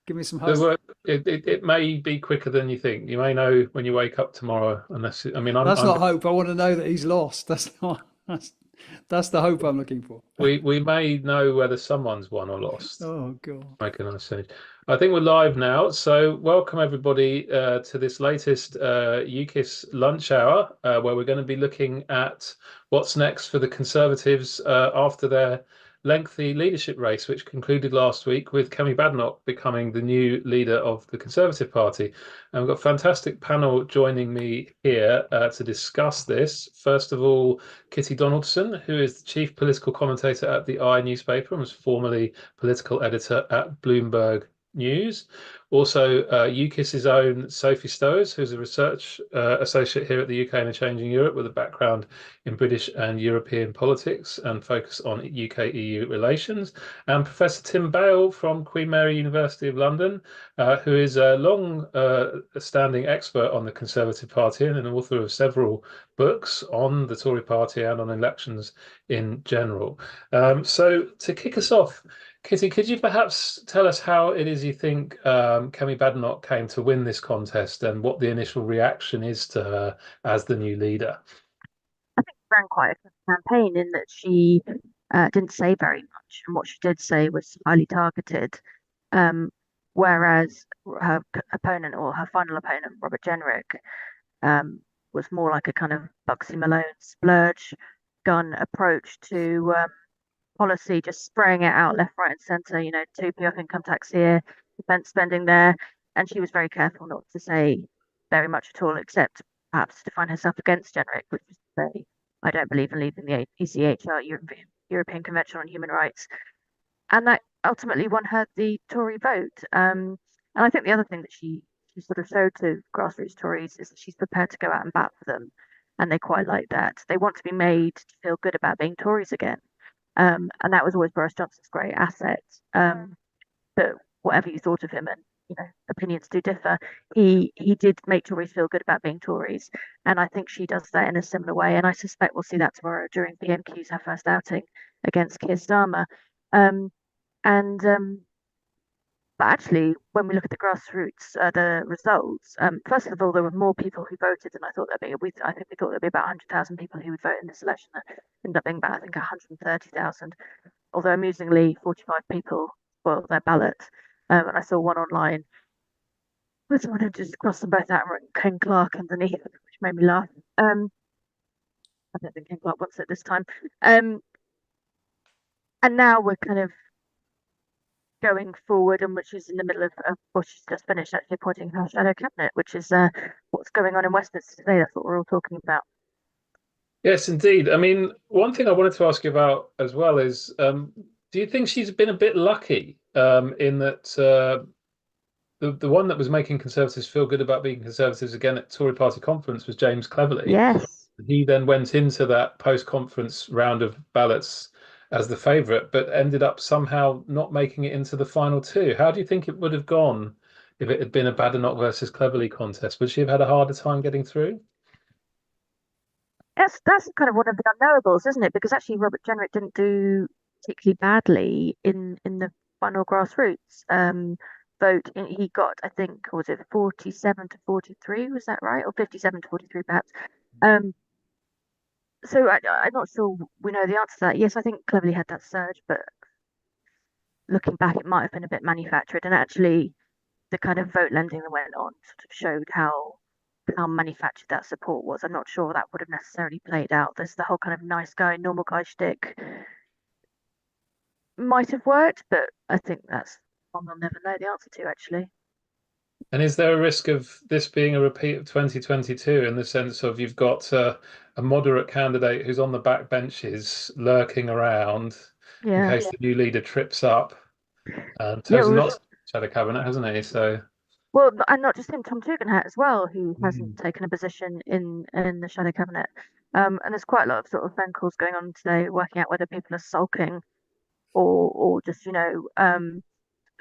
Give me some There's hope. a, it may be quicker than you think. You may know when you wake up tomorrow, unless I mean That's I'm not hope. I want to know that he's lost. That's not. That's the hope I'm looking for. we may know whether someone's won or lost. Oh God. Make a nice change. I think we're live now. So welcome everybody to this latest UKICE Lunch Hour, where we're going to be looking at what's next for the Conservatives after their lengthy leadership race, which concluded last week with Kemi Badenoch becoming the new leader of the Conservative Party. And we've got a fantastic panel joining me here to discuss this. First of all, Kitty Donaldson, who is the chief political commentator at the newspaper and was formerly political editor at Bloomberg News. Also, UKIS's own Sophie Stowers, who's a research associate here at the UK and a Changing Europe with a background in British and European politics and focus on UK-EU relations. And Professor Tim Bale from Queen Mary University of London, who is a long-standing expert on the Conservative Party and an author of several books on the Tory Party and on elections in general. So to kick us off, Kitty, could you perhaps tell us how it is you think Kemi Badenoch came to win this contest and what the initial reaction is to her as the new leader? I think she ran quite a good campaign in that she didn't say very much, and what she did say was highly targeted. Um, Whereas her opponent or her final opponent, Robert Jenrick, um, was more like a kind of Bugsy Malone splurge gun approach to policy, just spraying it out left, right, and centre. 2p off income tax here, defence spending there, and she was very careful not to say very much at all, except perhaps to define herself against Jenrick, which was to say, "I don't believe in leaving the ECHR, European Convention on Human Rights," and that ultimately won her the Tory vote. And I think the other thing that she sort of showed to grassroots Tories is that she's prepared to go out and bat for them, and they quite like that. They want to be made to feel good about being Tories again. And that was always Boris Johnson's great asset. But whatever you thought of him, and opinions do differ, he did make Tories feel good about being Tories, and I think she does that in a similar way. And I suspect we'll see that tomorrow during PMQ's her first outing against Keir Starmer. Um, and But actually, when we look at the grassroots, the results, first of all, there were more people who voted than I thought there'd be. I think we thought there'd be about 100,000 people who would vote in this election. That ended up being about, I think, 130,000. Although amusingly, 45 people spoiled their ballot. And I saw one online where someone had just crossed them both out and written Ken Clark underneath, which made me laugh. I don't think Ken Clark wants it this time. Um, and now we're kind of going forward, and which is in the middle of what she's just finished actually appointing her shadow cabinet, which is what's going on in Westminster today. That's what we're all talking about. Yes, indeed. I mean, one thing I wanted to ask you about as well is, do you think she's been a bit lucky in that the one that was making Conservatives feel good about being Conservatives again at Tory Party conference was James Cleverly. Yes. He then went into that post-conference round of ballots as the favourite, but ended up somehow not making it into the final two. How do you think it would have gone if it had been a Badenoch versus Cleverly contest? Would she have had a harder time getting through? That's kind of one of the unknowables, isn't it? Because actually Robert Jenrick didn't do particularly badly in the final grassroots vote. He got, I think, was it 47 to 43? Was that right? Or 57 to 43, perhaps. Um, so I'm not sure we know the answer to that. Yes, I think Cleverly had that surge, but looking back, it might have been a bit manufactured. And actually, the kind of vote lending that went on sort of showed how manufactured that support was. I'm not sure that would have necessarily played out. There's the whole kind of nice guy, normal guy shtick might have worked, but I think that's one we'll never know the answer to, actually. And is there a risk of this being a repeat of 2022 in the sense of you've got a moderate candidate who's on the back benches lurking around in Yeah. case the new leader trips up and Yeah, chosen not to shadow cabinet, hasn't he? So well, and not just him, Tom Tugendhat as well, who hasn't mm. taken a position in the shadow cabinet. And there's quite a lot of sort of phone calls going on today, working out whether people are sulking or just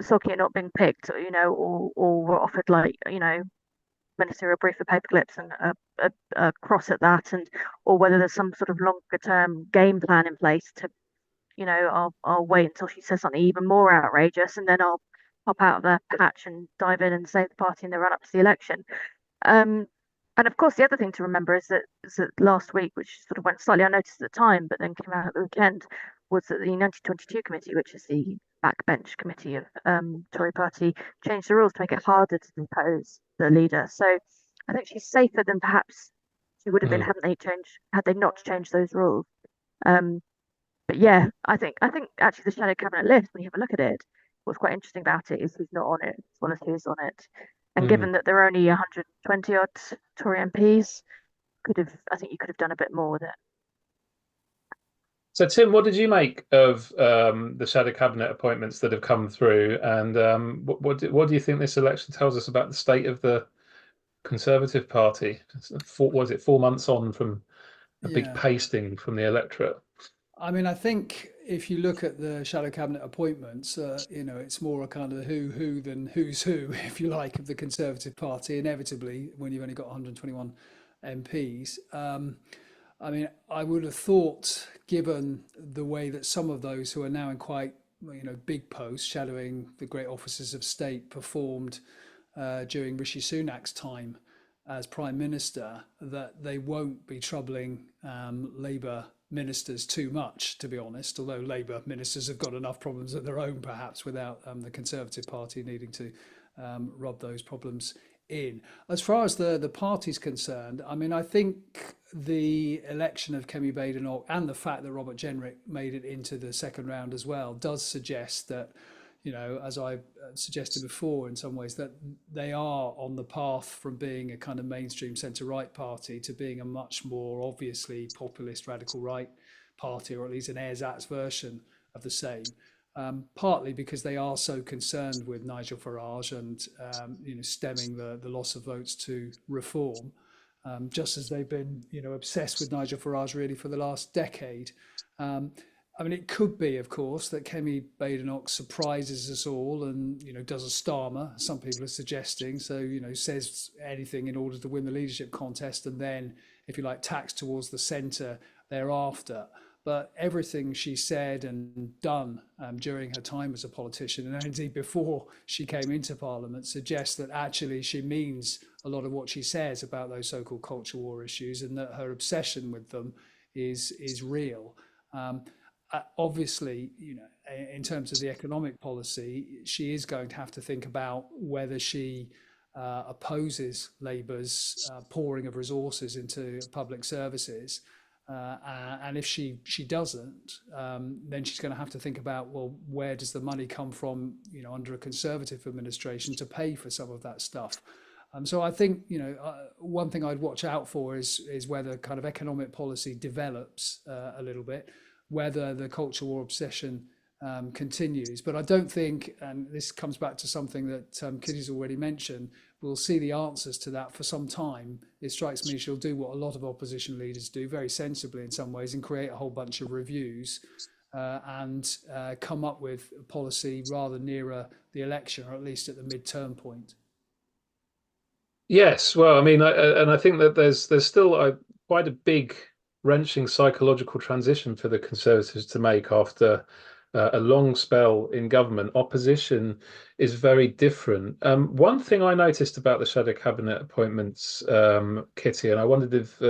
sulking at not being picked, or were offered like ministerial brief for paperclips and a cross at that, and or whether there's some sort of longer term game plan in place to, I'll wait until she says something even more outrageous, and then I'll pop out of their patch and dive in and save the party in the run up to the election. Um, and of course, the other thing to remember is that last week, which sort of went slightly unnoticed at the time, but then came out at the weekend, was that the 1922 committee, which is the backbench committee of Tory party, changed the rules to make it harder to depose the leader. So I think she's safer than perhaps she would have been had they not changed those rules. Um, but yeah, I think actually the shadow cabinet list, when you have a look at it, what's quite interesting about it is who's not on it, as well as who's on it. And Mm. given that there are only 120 odd Tory MPs, I think you could have done a bit more with it. So, Tim, what did you make of the shadow cabinet appointments that have come through, and what do you think this election tells us about the state of the Conservative Party? Was it 4 months on from a big Yeah. pasting from the electorate? I mean, I think if you look at the shadow cabinet appointments, it's more a kind of who than who's who, if you like, of the Conservative Party, inevitably, when you've only got 121 MPs. I mean, I would have thought, given the way that some of those who are now in quite, big posts, shadowing the great officers of state, performed during Rishi Sunak's time as Prime Minister, that they won't be troubling Labour ministers too much, to be honest, although Labour ministers have got enough problems of their own, perhaps, without the Conservative Party needing to rub those problems in. As far as the party's concerned, I mean, I think the election of Kemi Badenoch and the fact that Robert Jenrick made it into the second round as well does suggest that, as I suggested before, in some ways, that they are on the path from being a kind of mainstream centre-right party to being a much more obviously populist radical right party, or at least an ersatz version of the same. Partly because they are so concerned with Nigel Farage and stemming the loss of votes to reform, just as they've been obsessed with Nigel Farage really for the last decade. I mean, it could be, of course, that Kemi Badenoch surprises us all and, does a Starmer, some people are suggesting. So, says anything in order to win the leadership contest and then, if you like, tacks towards the centre thereafter. But everything she said and done during her time as a politician, and indeed before she came into Parliament, suggests that actually she means a lot of what she says about those so-called culture war issues, and that her obsession with them is real. Obviously, in terms of the economic policy, she is going to have to think about whether she opposes Labour's pouring of resources into public services. And if she doesn't, then she's going to have to think about, well, where does the money come from, under a Conservative administration to pay for some of that stuff. So I think, one thing I'd watch out for is whether kind of economic policy develops a little bit, whether the culture war obsession continues. But I don't think, and this comes back to something that Kitty's already mentioned, we'll see the answers to that for some time. It strikes me she'll do what a lot of opposition leaders do, very sensibly in some ways, and create a whole bunch of reviews and come up with policy rather nearer the election, or at least at the midterm point. Yes, well, I mean, I think that there's still quite a big wrenching psychological transition for the Conservatives to make after a long spell in government. Opposition is very different. One thing I noticed about the shadow cabinet appointments, Kitty, and I wondered if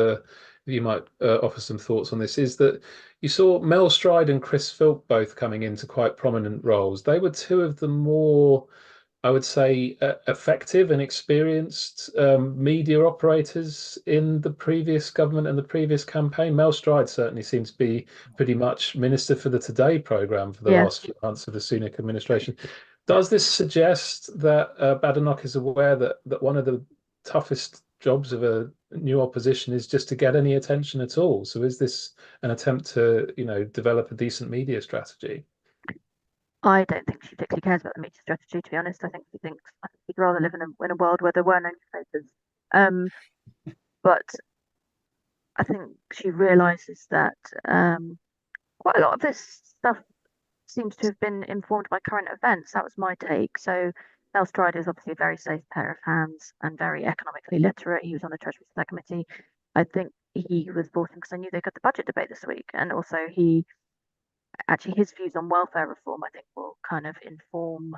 you might offer some thoughts on this, is that you saw Mel Stride and Chris Philp both coming into quite prominent roles. They were two of the more, I would say, effective and experienced media operators in the previous government and the previous campaign. Mel Stride certainly seems to be pretty much Minister for the Today programme for the Yeah. last few months of the Sunak administration. Does this suggest that Badenoch is aware that one of the toughest jobs of a new opposition is just to get any attention at all? So is this an attempt to, develop a decent media strategy? I don't think she particularly cares about the media strategy, to be honest. I think she'd rather live in a world where there were no newspapers. But I think she realises that quite a lot of this stuff seems to have been informed by current events. That was my take. So Mel Stride is obviously a very safe pair of hands and very economically literate. He was on the Treasury Select Committee. I think he was brought in because I knew they got the budget debate this week, and also his views on welfare reform, I think, will kind of inform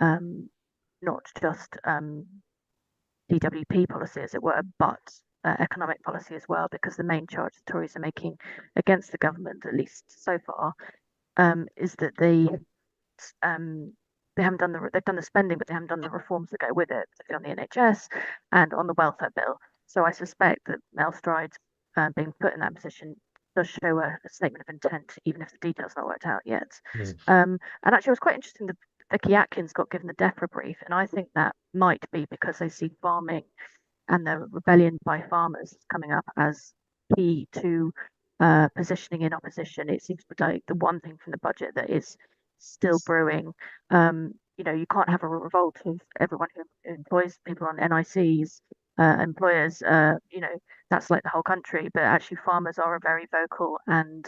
not just DWP policy, as it were, but economic policy as well, because the main charge the Tories are making against the government, at least so far, is that they haven't done they've done the spending, but they haven't done the reforms that go with it, particularly on the NHS and on the welfare bill. So I suspect that Mel Stride being put in that position does show a statement of intent, even if the details not worked out yet. And actually, it was quite interesting that Vicky Atkins got given the DEFRA brief, and I think that might be because they see farming and the rebellion by farmers coming up as key to positioning in opposition. It seems like the one thing from the budget that is still brewing. You can't have a revolt of everyone who employs people on NICs, employers. That's like the whole country, but actually farmers are a very vocal and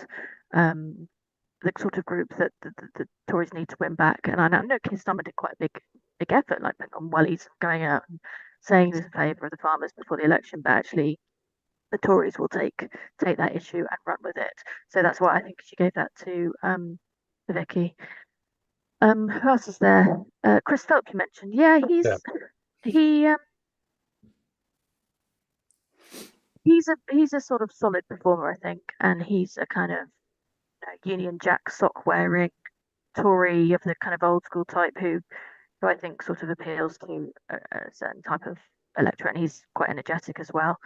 the sort of group that the Tories need to win back. And I know Keir Starmer did quite a big effort, like on wellies, going out and saying he's in favour of the farmers before the election, but actually the Tories will take that issue and run with it. So that's why I think she gave that to Vicky. Who else is there? Chris Phelps you mentioned. Yeah, he's a sort of solid performer, I think, and he's a kind of Union Jack sock wearing Tory of the kind of old school type who I think sort of appeals to a certain type of electorate, and he's quite energetic as well.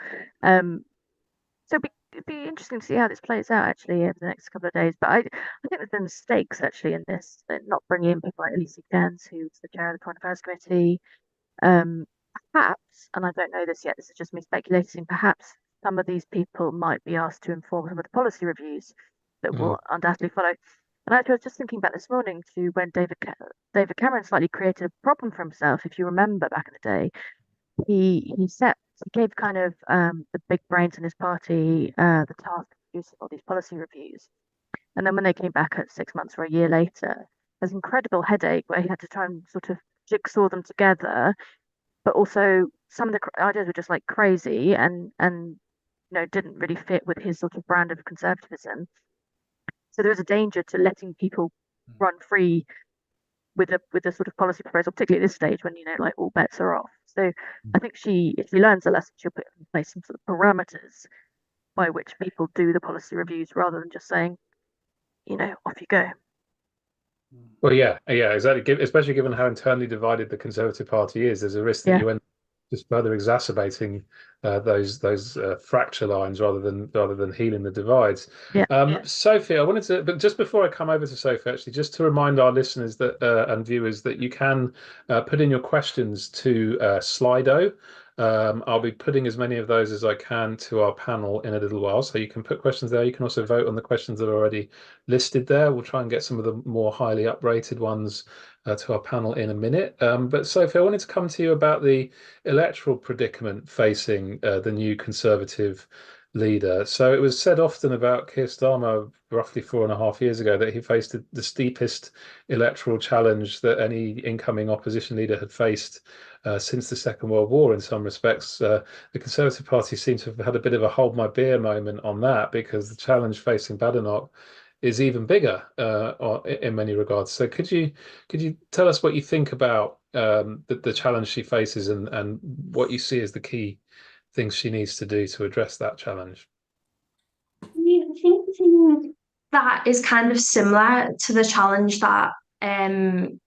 So it'd be interesting to see how this plays out actually over the next couple of days. But I think there's been mistakes actually in this, not bringing in people like Elise Gans, who's the chair of the Foreign Affairs Committee. Perhaps, and I don't know this yet, this is just me speculating, perhaps some of these people might be asked to inform some of the policy reviews that will undoubtedly follow. And actually, I was just thinking back this morning to when David Cameron slightly created a problem for himself. If you remember back in the day, he gave kind of the big brains in his party the task of producing all these policy reviews. And then when they came back at 6 months or a year later, there's an incredible headache where he had to try and sort of jigsaw them together, but also some of the ideas were just like crazy and didn't really fit with his sort of brand of conservatism. So there was a danger to letting people run free with a sort of policy proposal, particularly at this stage when like all bets are off. So I think if she learns a lesson, she'll put in place some sort of parameters by which people do the policy reviews rather than just saying, off you go. Well, yeah, exactly. Especially given how internally divided the Conservative Party is, there's a risk that you end just further exacerbating those fracture lines rather than healing the divides. Sophie, I wanted to, but just before I come over to Sophie, actually, just to remind our listeners that and viewers that you can put in your questions to Slido. I'll be putting as many of those as I can to our panel in a little while, so you can put questions there. You can also vote on the questions that are already listed there. We'll try and get some of the more highly uprated ones to our panel in a minute. But Sophie, I wanted to come to you about the electoral predicament facing the new Conservative leader. So it was said often about Keir Starmer roughly 4.5 years ago that he faced the steepest electoral challenge that any incoming opposition leader had faced since the Second World War. In some respects, the Conservative Party seems to have had a bit of a hold my beer moment on that, because the challenge facing Badenoch is even bigger in many regards. So could you tell us what you think about the challenge she faces and what you see as the key things she needs to do to address that challenge? I think the thing that is kind of similar to the challenge that kind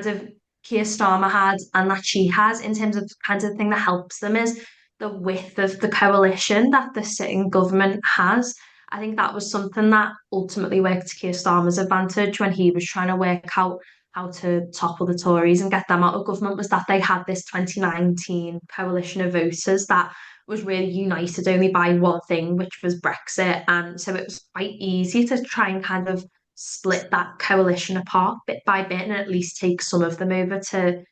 of Keir Starmer had and that she has, in terms of kind of the thing that helps them, is the width of the coalition that the sitting government has. I think that was something that ultimately worked to Keir Starmer's advantage when he was trying to work out how to topple the Tories and get them out of government, was that they had this 2019 coalition of voters that was really united only by one thing, which was Brexit. And so it was quite easy to try and kind of split that coalition apart bit by bit and at least take some of them over to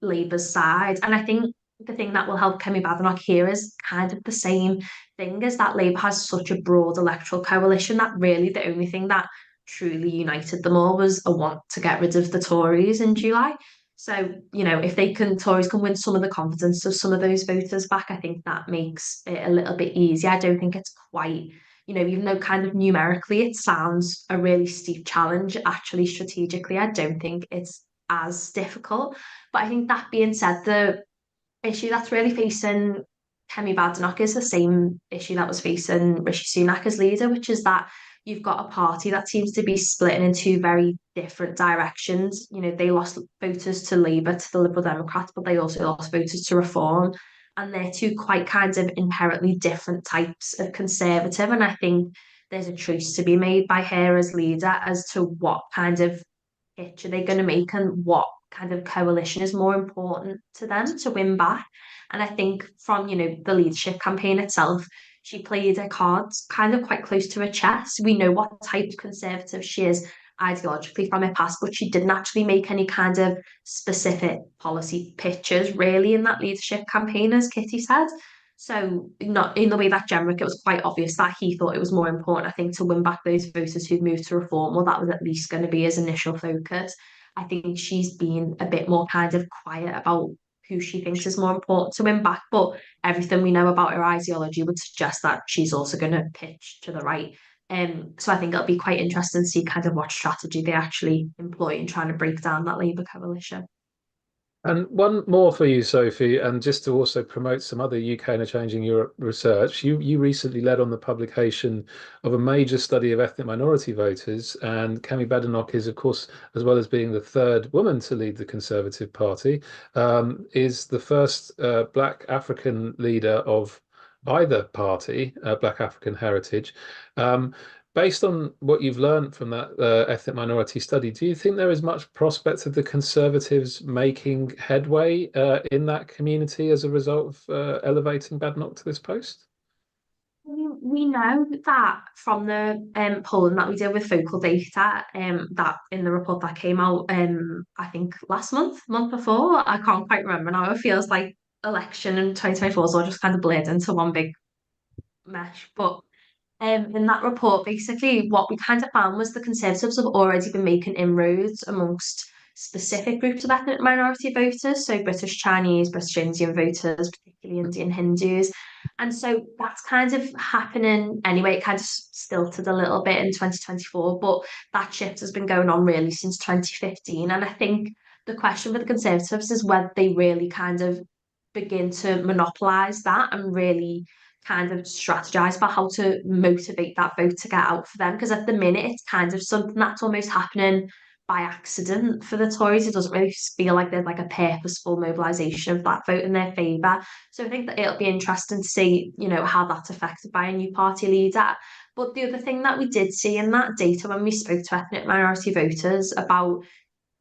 Labour's side. And I think the thing that will help Kemi Badenoch here is kind of the same thing, is that Labour has such a broad electoral coalition that really the only thing that truly united them all was a want to get rid of the Tories in July. So, if Tories can win some of the confidence of some of those voters back, I think that makes it a little bit easier. I don't think it's quite, even though kind of numerically it sounds a really steep challenge, actually strategically, I don't think it's as difficult. But I think that being said, the issue that's really facing Kemi Badenoch is the same issue that was facing Rishi Sunak as leader, which is that you've got a party that seems to be splitting in two very different directions. You know, they lost voters to Labour, to the Liberal Democrats, but they also lost voters to Reform. And they're two quite kind of inherently different types of Conservative. And I think there's a choice to be made by her as leader as to what kind of pitch are they going to make and what kind of coalition is more important to them to win back. And I think from, you know, the leadership campaign itself, she played her cards kind of quite close to her chest. We know what type of Conservative she is ideologically from her past, but she didn't actually make any kind of specific policy pitches really in that leadership campaign, as Kitty said. So not in the way that Jenrick, it was quite obvious that he thought it was more important, I think, to win back those voters who'd moved to Reform. Well, that was at least going to be his initial focus. I think she's been a bit more kind of quiet about who she thinks is more important to win back. But everything we know about her ideology would suggest that she's also going to pitch to the right. So I think it'll be quite interesting to see kind of what strategy they actually employ in trying to break down that Labour coalition. And one more for you, Sophie, and just to also promote some other UK and a Changing Europe research, you recently led on the publication of a major study of ethnic minority voters, and Kemi Badenoch is, of course, as well as being the third woman to lead the Conservative Party, is the first Black African leader of either party, Black African heritage. Based on what you've learned from that ethnic minority study, do you think there is much prospect of the Conservatives making headway in that community as a result of elevating Badenoch to this post? We know that from the polling that we did with Focal Data, that in the report that came out, I think last month before, I can't quite remember now. It feels like election in 2024 is all just kind of blurred into one big mesh. But in that report, basically, what we kind of found was the Conservatives have already been making inroads amongst specific groups of ethnic minority voters, so British Chinese, British Indian voters, particularly Indian Hindus. And so that's kind of happening anyway. It kind of stilted a little bit in 2024, but that shift has been going on really since 2015. And I think the question for the Conservatives is whether they really kind of begin to monopolise that and really kind of strategize about how to motivate that vote to get out for them. Because at the minute, it's kind of something that's almost happening by accident for the Tories. It doesn't really feel like there's like a purposeful mobilisation of that vote in their favour. So I think that it'll be interesting to see, you know, how that's affected by a new party leader. But the other thing that we did see in that data when we spoke to ethnic minority voters about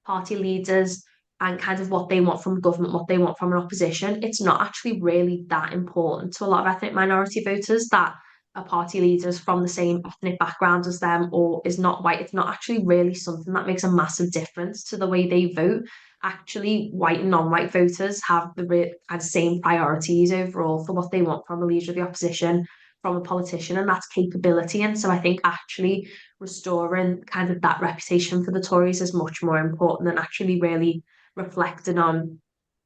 party leaders and kind of what they want from government, what they want from an opposition, it's not actually really that important to a lot of ethnic minority voters that a party leader is from the same ethnic background as them or is not white. It's not actually really something that makes a massive difference to the way they vote. Actually, white and non-white voters have the kind of same priorities overall for what they want from a leader of the opposition, from a politician, and that's capability. And so I think actually restoring kind of that reputation for the Tories is much more important than actually really reflecting on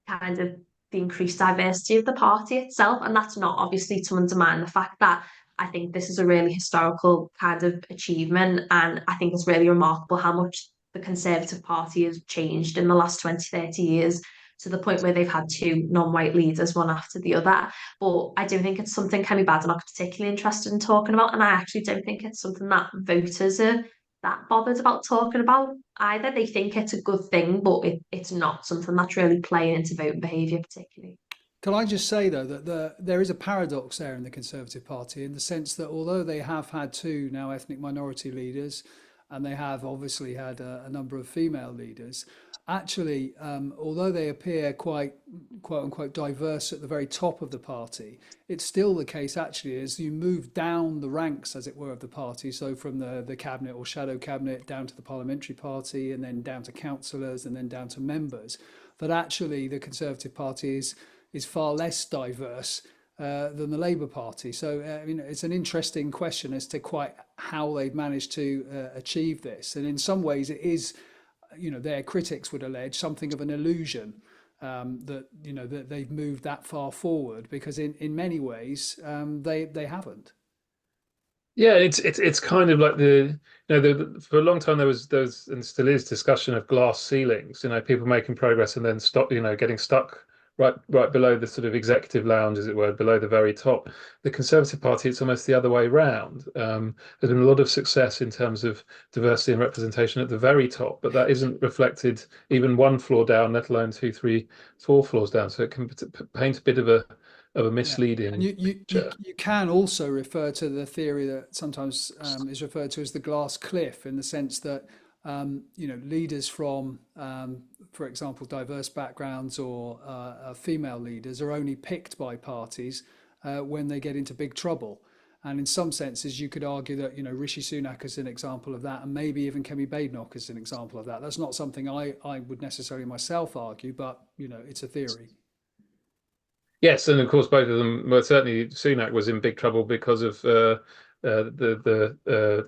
kind of the increased diversity of the party itself. And that's not obviously to undermine the fact that I think this is a really historical kind of achievement. And I think it's really remarkable how much the Conservative Party has changed in the last 20, 30 years to the point where they've had two non-white leaders, one after the other. But I don't think it's something Kemi Badenoch particularly interested in talking about. And I actually don't think it's something that voters are that bothered about talking about either. They think it's a good thing, but it's not something that's really playing into voting behaviour particularly. Can I just say, though, that there is a paradox there in the Conservative Party in the sense that although they have had two now ethnic minority leaders and they have obviously had a number of female leaders, actually, although they appear quite, quote unquote, diverse at the very top of the party, it's still the case, actually, as you move down the ranks, as it were, of the party, so from the cabinet or shadow cabinet down to the parliamentary party and then down to councillors and then down to members, that actually the Conservative Party is far less diverse than the Labour Party. So it's an interesting question as to quite how they've managed to achieve this. And in some ways it is, their critics would allege something of an illusion that they've moved that far forward, because in many ways they haven't. Yeah, it's kind of like for a long time there was and still is discussion of glass ceilings. People making progress and then stop. Getting stuck right below the sort of executive lounge, as it were, below the very top. The Conservative Party, it's almost the other way round. There's been a lot of success in terms of diversity and representation at the very top, but that isn't reflected even one floor down, let alone two, three, four floors down. So it can paint a bit of a Yeah, and misleading picture. you can also refer to the theory that sometimes is referred to as the glass cliff, in the sense that leaders from, for example, diverse backgrounds or female leaders are only picked by parties when they get into big trouble. And in some senses, you could argue that Rishi Sunak is an example of that, and maybe even Kemi Badenoch is an example of that. That's not something I would necessarily myself argue, but it's a theory. Yes, and of course, both of them. Well, certainly Sunak was in big trouble because of the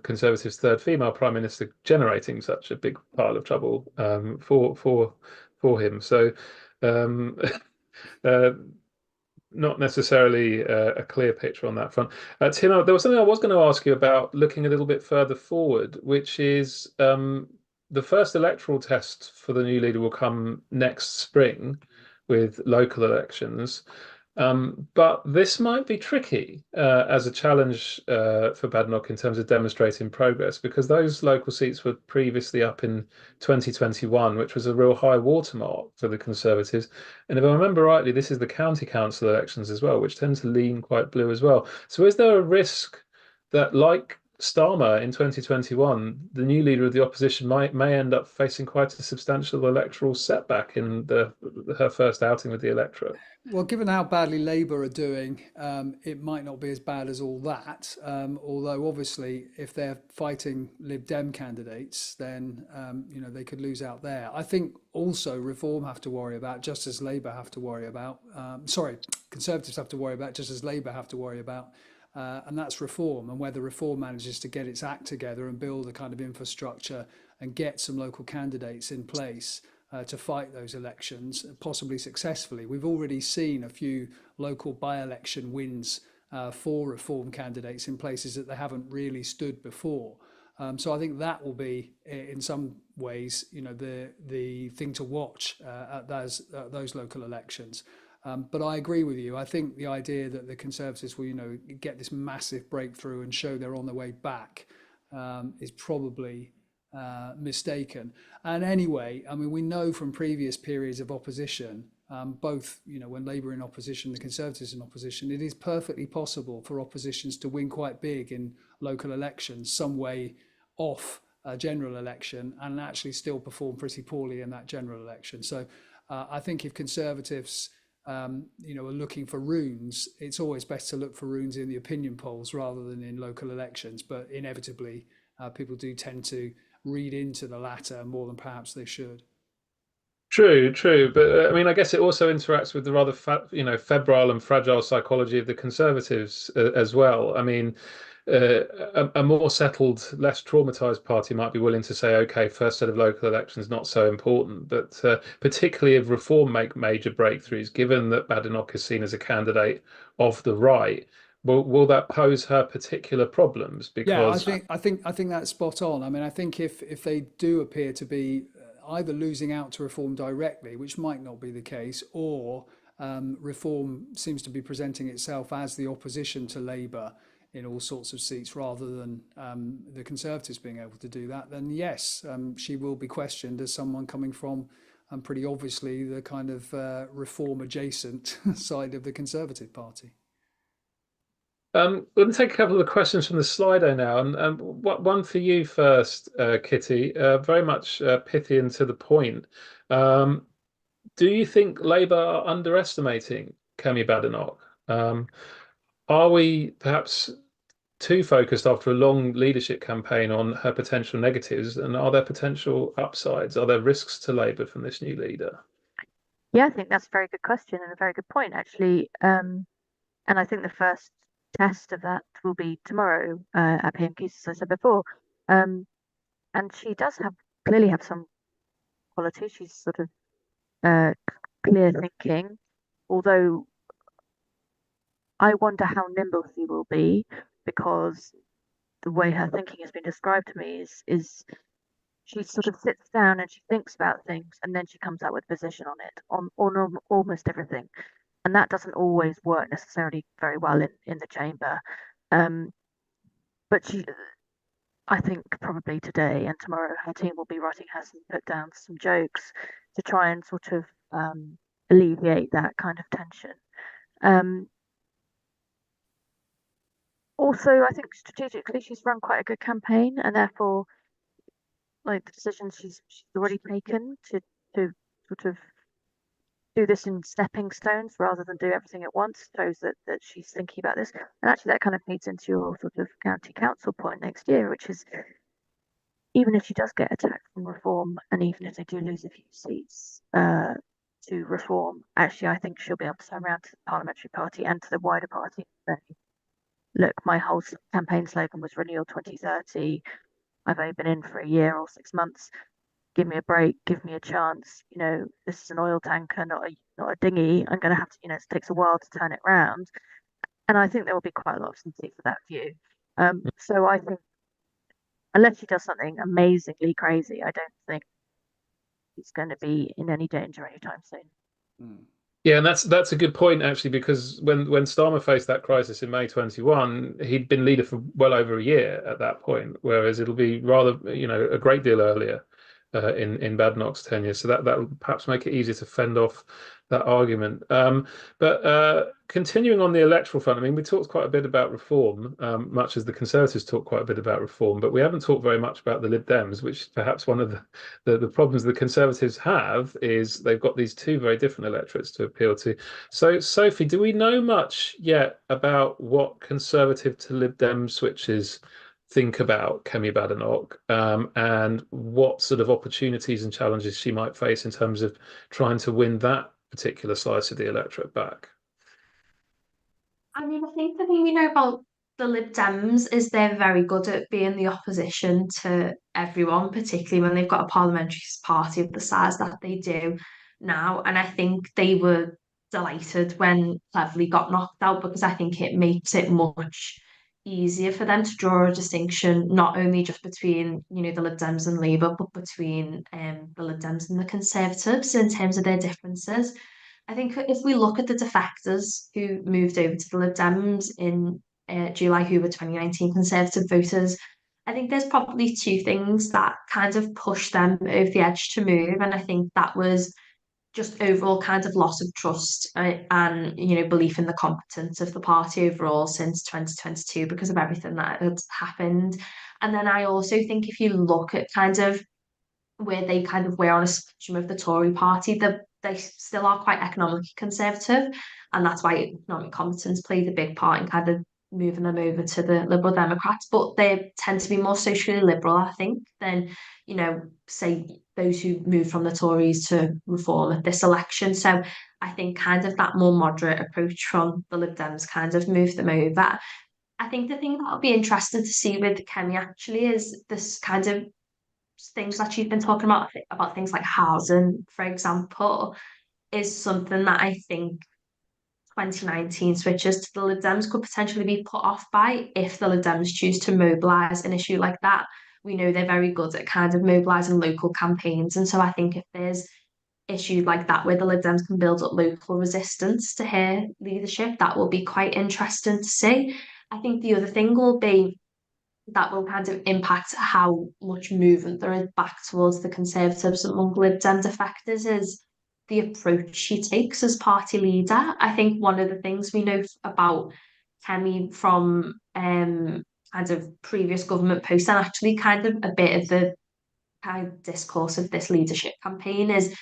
Conservatives' third female prime minister generating such a big pile of trouble for him. So, um, uh, not necessarily a clear picture on that front. Tim, there was something I was going to ask you about, looking a little bit further forward, which is the first electoral test for the new leader will come next spring with local elections. But this might be tricky as a challenge for Badenoch in terms of demonstrating progress, because those local seats were previously up in 2021, which was a real high watermark for the Conservatives. And if I remember rightly, this is the county council elections as well, which tend to lean quite blue as well. So is there a risk that, like Starmer in 2021, the new leader of the opposition may end up facing quite a substantial electoral setback in her first outing with the electorate? Well, given how badly Labour are doing, it might not be as bad as all that. Although obviously, if they're fighting Lib Dem candidates, then they could lose out there. I think also Reform have to worry about, just as Labour have to worry about. Sorry, Conservatives have to worry about, just as Labour have to worry about. And that's Reform, and whether Reform manages to get its act together and build a kind of infrastructure and get some local candidates in place to fight those elections, possibly successfully. We've already seen a few local by-election wins for Reform candidates in places that they haven't really stood before. So I think that will be, in some ways, the thing to watch at those local elections. But I agree with you. I think the idea that the Conservatives will, get this massive breakthrough and show they're on their way back is probably mistaken. And anyway, I mean, we know from previous periods of opposition, both when Labour in opposition, the Conservatives in opposition, it is perfectly possible for oppositions to win quite big in local elections, some way off a general election, and actually still perform pretty poorly in that general election. So I think if Conservatives are looking for runes, it's always best to look for runes in the opinion polls rather than in local elections. But inevitably, people do tend to read into the latter more than perhaps they should. True, but I mean, I guess it also interacts with the rather febrile and fragile psychology of the Conservatives as well. I mean, a more settled, less traumatized party might be willing to say, okay, first set of local elections not so important, but particularly if Reform make major breakthroughs, given that Badenoch is seen as a candidate of the right. Will that pose her particular problems? Yeah, I Because think that's spot on. I mean, I think if they do appear to be either losing out to Reform directly, which might not be the case, or Reform seems to be presenting itself as the opposition to Labour in all sorts of seats rather than the Conservatives being able to do that, then yes, she will be questioned as someone coming from pretty obviously the kind of Reform adjacent side of the Conservative Party. we're going to take a couple of questions from the Slido now, and one for you first, Kitty. Very much pithy and to the point. Um, do you think Labour are underestimating Kemi Badenoch? Are we perhaps too focused after a long leadership campaign on her potential negatives, and are there potential upsides? Are there risks to Labour from this new leader? Yeah, I think that's a very good question and a very good point, actually. And I think the first test of that will be tomorrow at PMQs, as I said before. Um, and she does clearly have some qualities. She's sort of clear thinking, although I wonder how nimble she will be, because the way her thinking has been described to me is she sort of sits down and she thinks about things and then she comes out with a position on it on almost everything, and that doesn't always work necessarily very well in the chamber. Um, but I think probably today and tomorrow her team will be writing her some put down some jokes to try and sort of alleviate that kind of tension. Um, Also, I think strategically she's run quite a good campaign, and therefore, like the decisions she's already taken to sort of do this in stepping stones rather than do everything at once shows that she's thinking about this. And actually, that kind of feeds into your sort of county council point next year, which is even if she does get attacked from Reform, and even if they do lose a few seats to Reform, actually, I think she'll be able to turn around to the parliamentary party and to the wider party and say, look, my whole campaign slogan was Renewal 2030. I've only been in for a year or 6 months. Give me a break, give me a chance. You know, this is an oil tanker, not a dinghy. I'm going to have to, it takes a while to turn it round. And I think there will be quite a lot of sympathy for that view. So I think unless she does something amazingly crazy, I don't think it's going to be in any danger anytime soon. Yeah, and that's a good point actually, because when Starmer faced that crisis in May 21, he'd been leader for well over a year at that point, whereas it'll be rather, a great deal earlier in Badenoch's tenure. So that will perhaps make it easier to fend off that argument. But continuing on the electoral front, I mean, we talked quite a bit about reform, much as the Conservatives talked quite a bit about reform, but we haven't talked very much about the Lib Dems, which is perhaps one of the problems the Conservatives have is they've got these two very different electorates to appeal to. So, Sophie, do we know much yet about what Conservative to Lib Dem switches think about Kemi Badenoch, and what sort of opportunities and challenges she might face in terms of trying to win that particular slice of the electorate back? I mean, I think the thing we know about the Lib Dems is they're very good at being the opposition to everyone, particularly when they've got a parliamentary party of the size that they do now. And I think they were delighted when Cleverly got knocked out because I think it makes it much easier for them to draw a distinction, not only just between, the Lib Dems and Labour, but between the Lib Dems and the Conservatives in terms of their differences. I think if we look at the defectors who moved over to the Lib Dems in July, who were 2019 Conservative voters, I think there's probably two things that kind of pushed them over the edge to move. And I think that was just overall kind of loss of trust and, belief in the competence of the party overall since 2022 because of everything that had happened. And then I also think if you look at kind of where they kind of were on a spectrum of the Tory party, they still are quite economically conservative, and that's why economic competence played a big part in kind of moving them over to the Liberal Democrats. But they tend to be more socially liberal, I think, than say those who moved from the Tories to Reform at this election. So I think kind of that more moderate approach from the Lib Dems kind of moved them over. I think the thing that'll be interesting to see with Kemi actually is this kind of things that you've been talking about things like housing, for example, is something that I think 2019 switches to the Lib Dems could potentially be put off by if the Lib Dems choose to mobilise an issue like that. We know they're very good at kind of mobilising local campaigns. And so I think if there's issues like that where the Lib Dems can build up local resistance to her leadership, that will be quite interesting to see. I think the other thing will be that will kind of impact how much movement there is back towards the Conservatives among Lib Dem defectors is the approach she takes as party leader. I think one of the things we know about Kemi from kind of previous government posts and actually kind of a bit of the kind of discourse of this leadership campaign is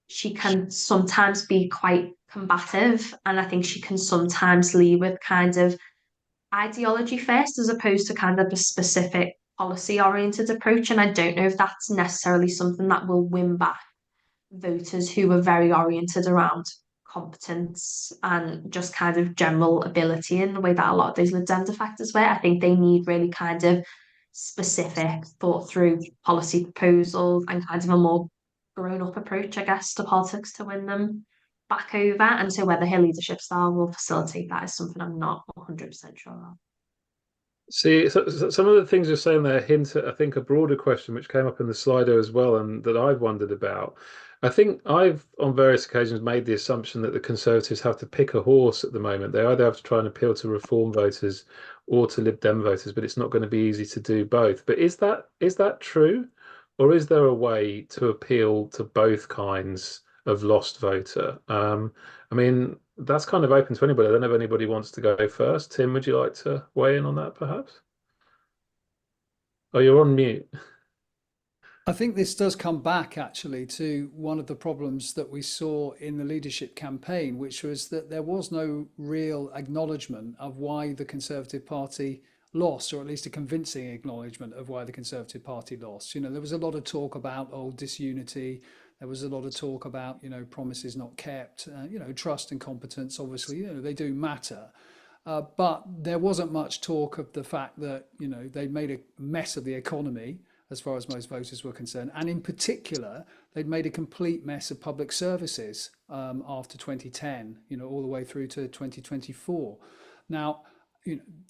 she can sometimes be quite combative, and I think she can sometimes lead with kind of ideology first as opposed to kind of a specific policy oriented approach. And I don't know if that's necessarily something that will win back voters who are very oriented around competence and just kind of general ability in the way that a lot of those Lib Dem defectors were. I think they need really kind of specific, thought through policy proposals and kind of a more grown up approach, I guess, to politics to win them back over. And so whether her leadership style will facilitate that is something I'm not 100% sure of. See, some of the things you're saying there hint at, I think, a broader question which came up in the Slido as well, and that I've wondered about. I think I've, on various occasions, made the assumption that the Conservatives have to pick a horse at the moment. They either have to try and appeal to Reform voters or to Lib Dem voters, but it's not going to be easy to do both. But is that true, or is there a way to appeal to both kinds of lost voter? I mean, that's kind of open to anybody. I don't know if anybody wants to go first. Tim, would you like to weigh in on that, perhaps? Oh, you're on mute. I think this does come back actually to one of the problems that we saw in the leadership campaign, which was that there was no real acknowledgement of why the Conservative Party lost, or at least a convincing acknowledgement of why the Conservative Party lost. There was a lot of talk about disunity. There was a lot of talk about promises not kept. Trust and competence, obviously, they do matter. But there wasn't much talk of the fact that they'd made a mess of the economy as far as most voters were concerned, and in particular, they'd made a complete mess of public services after 2010, all the way through to 2024. Now,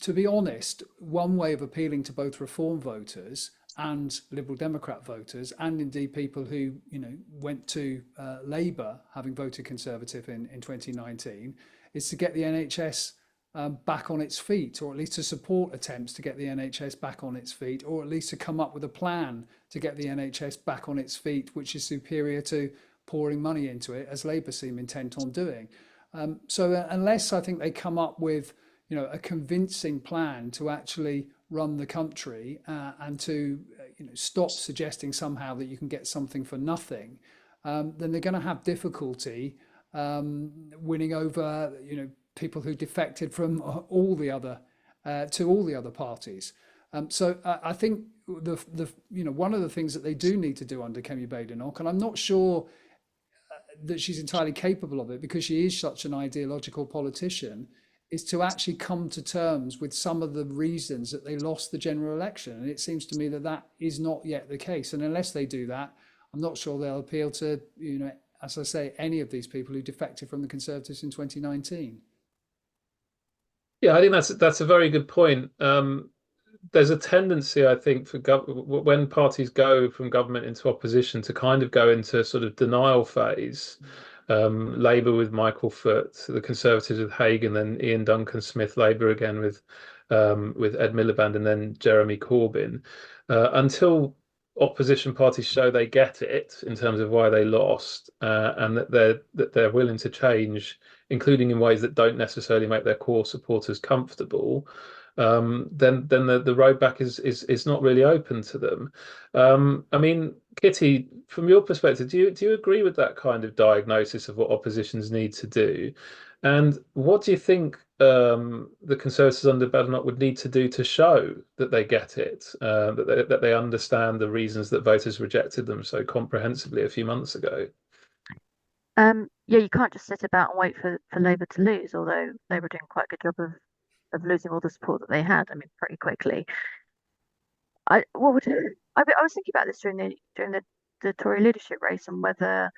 to be honest, one way of appealing to both Reform voters and Liberal Democrat voters, and indeed people who went to Labour, having voted Conservative in 2019, is to get the NHS back on its feet, or at least to support attempts to get the NHS back on its feet, or at least to come up with a plan to get the NHS back on its feet, which is superior to pouring money into it, as Labour seem intent on doing. So unless I think they come up with a convincing plan to actually run the country and to stop suggesting somehow that you can get something for nothing, then they're going to have difficulty winning over people who defected from all the other to all the other parties. So I think the one of the things that they do need to do under Kemi Badenoch, and I'm not sure that she's entirely capable of it because she is such an ideological politician, is to actually come to terms with some of the reasons that they lost the general election. And it seems to me that that is not yet the case. And unless they do that, I'm not sure they'll appeal to, as I say, any of these people who defected from the Conservatives in 2019. Yeah, I think that's a very good point. There's a tendency, I think, for when parties go from government into opposition to kind of go into sort of denial phase. Labour with Michael Foot, the Conservatives with Hague, and then Ian Duncan Smith, Labour again with Ed Miliband, and then Jeremy Corbyn, until opposition parties show they get it in terms of why they lost, and that they're willing to change, including in ways that don't necessarily make their core supporters comfortable. Then the road back is not really open to them. I mean, Kitty, from your perspective, do you agree with that kind of diagnosis of what oppositions need to do? And what do you think the Conservatives under Badenoch would need to do to show that they get it, that they understand the reasons that voters rejected them so comprehensively a few months ago? Yeah, you can't just sit about and wait for Labour to lose, although they were doing quite a good job of losing all the support that they had. I mean, pretty quickly. I was thinking about this during the Tory leadership race, and whether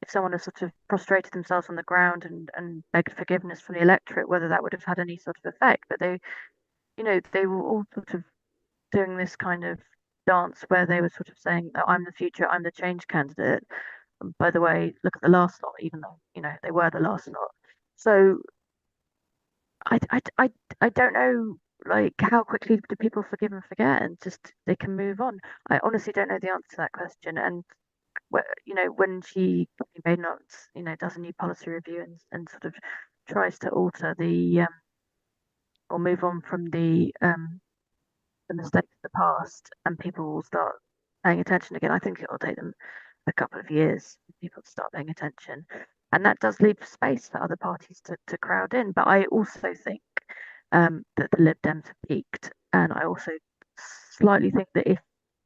if someone had sort of prostrated themselves on the ground and begged forgiveness from the electorate, whether that would have had any sort of effect. But they were all sort of doing this kind of dance where they were sort of saying that I'm the future, I'm the change candidate. And by the way, look at the last lot, even though they were the last lot. So I don't know, like, how quickly do people forgive and forget and just they can move on. I honestly don't know the answer to that question. And when she made not does a new policy review and sort of tries to alter or move on from the mistakes of the past, and people will start paying attention again. I think it will take them a couple of years for people to start paying attention, and that does leave space for other parties to crowd in. But I also think that the Lib Dems have peaked, and I also slightly think that if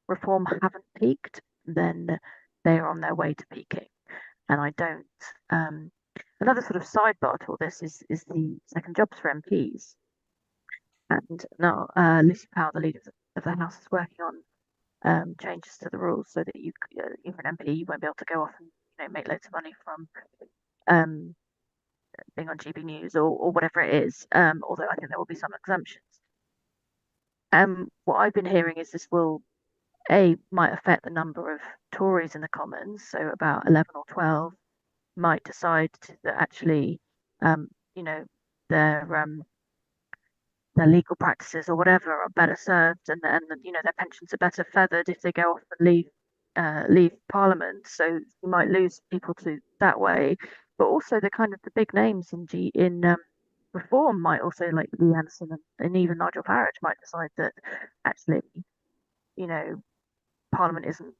Reform haven't peaked, then they are on their way to peaking. And I don't. Another sort of sidebar to all this is the second jobs for MPs. And now Lucy Powell, the leader of the House, is working on changes to the rules so that you're an MP, you won't be able to go off and make loads of money from being on GB News or whatever it is. Although I think there will be some exemptions. What I've been hearing is this might affect the number of Tories in the Commons, so about 11 or 12 might decide that actually, um, you know, their their legal practices or whatever are better served, and their pensions are better feathered if they go off and leave Parliament. So you might lose people to that way, but also the big names in reform might also, like Lee Anderson and even Nigel Farage, might decide that actually, you know, Parliament isn't